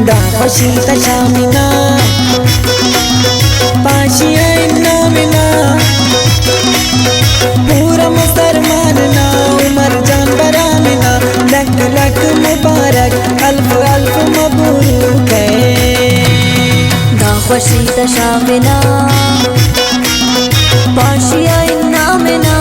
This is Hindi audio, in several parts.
Da khoshi ta shamina पाशिया नामिना पूरा मुसलमान ना उमर जान बरामिना लक लक मुबारक अल्फ अल्फ मबरूक दा खुशी तशामिना पाशिया नामिना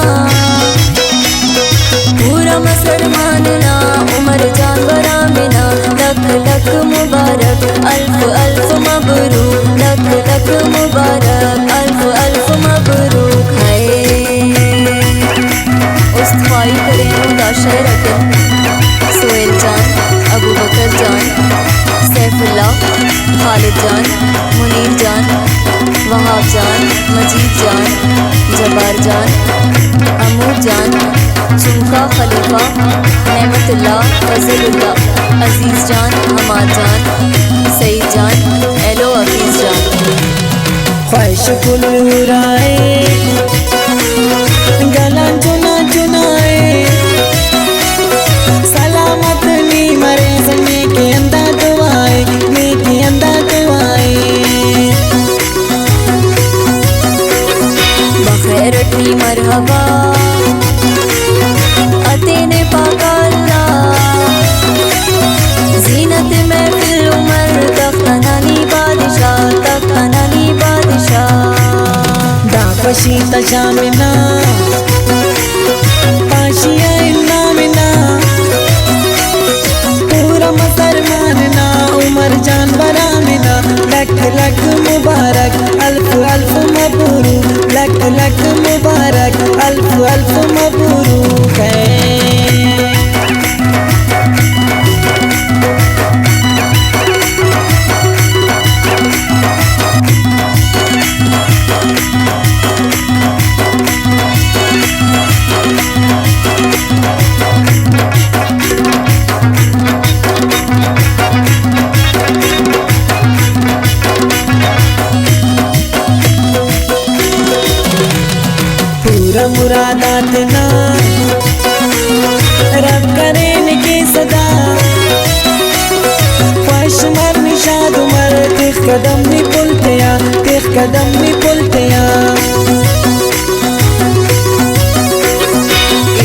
पूरा मुसलमान ना उमर जान बरामिना लक लक मुबारक अल्फ अल्फ मबरूक लक लक मुबारक अल्फ अल्फ मबरूक है। उस्तफाई करें मुदाशर रकन सोहेल जान, अबू बकर जान, सैफुल्लाह, खालिद जान, मुनीर जान, वहाब जान, मजीद जान, जब्बार जान, अमूर जान, चुमका खलीफा, नेमतुल्लाह, फजलुल्लाह, अजीज जान, हमाद जान, सईद जान, एलो हफीज जान। ख्वाहिश कुलुराए गला चुना चुनाए सलामत नी मरे सने के अंदा दुआए नेके अंदा दुआए बखैर नी मरहबा अतेने पाका अल्लाह जीनत महफिल उमर तख्तनानी बादशाह तख्तनानी बादशाह। दा खुशी ta shamina पाशिया नामिना पूरा मुसलमान ना उमर जान बरामिना लक लक मुबारक अल्फ अल्फ मबरूक लक लक मुबारक अल्फ अल्फ मबरूक पूरा मुरादात ना रब करें की सदा ख्वाहिश मर निशाद उमर तिख कदम भी पुलतिया तिख कदम भी पुलतिया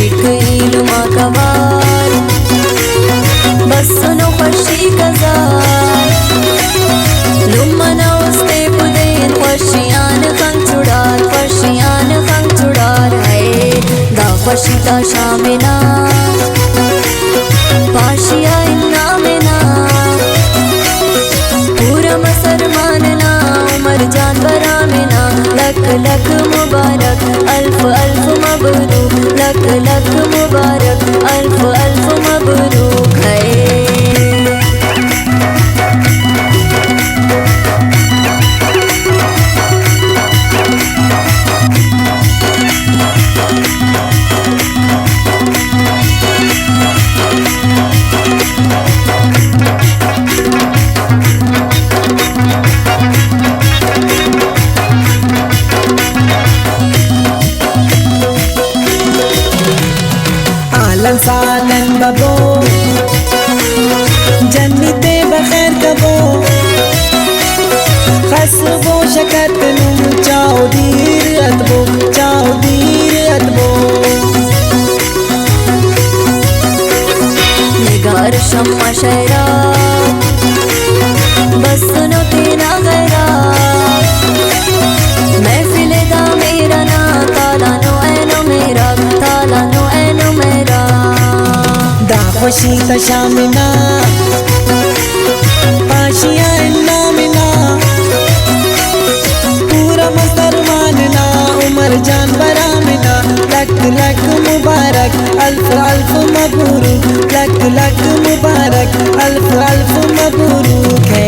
एक इल्मा कवार बस सुनो खुशी कजार लुमना उस्ते पुदेन खुशियान खंग चुड़ार खुशियान खंग चुड़ार है। दा खुशी ता शामिना पाशिया नामिना पूरा मुसलमान ना उमर जान बरामिना लक लक मुबारक अल्फ अल्फ मबरूक लक लक मुबारक अल्फ अल्फ मबरूक है। आलन सालन बबो जन्नते बखैर कबो खसबो शकत नुम चाओ दीर अतबो चाओ दीर अतबो निगार शम्मा शहरा बस सुनो तेरा गैरा महफिल दा मेरा ना ताला नो ऐनो मेरा ताला नो ऐनो मेरा। दा खुशी ta shamina पाशिया नामिना पूरा मुसलमान ना उमर जान बरामिना लक लक मुबारक अल्फ अल्फ मबरूक लक लक मुबारक अल्फ अल्फ मबरूक है।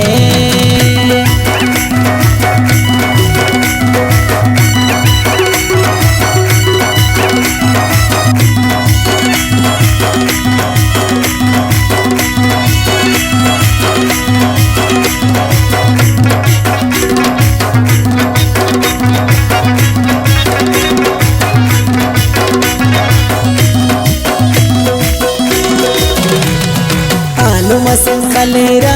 मसन कलेरा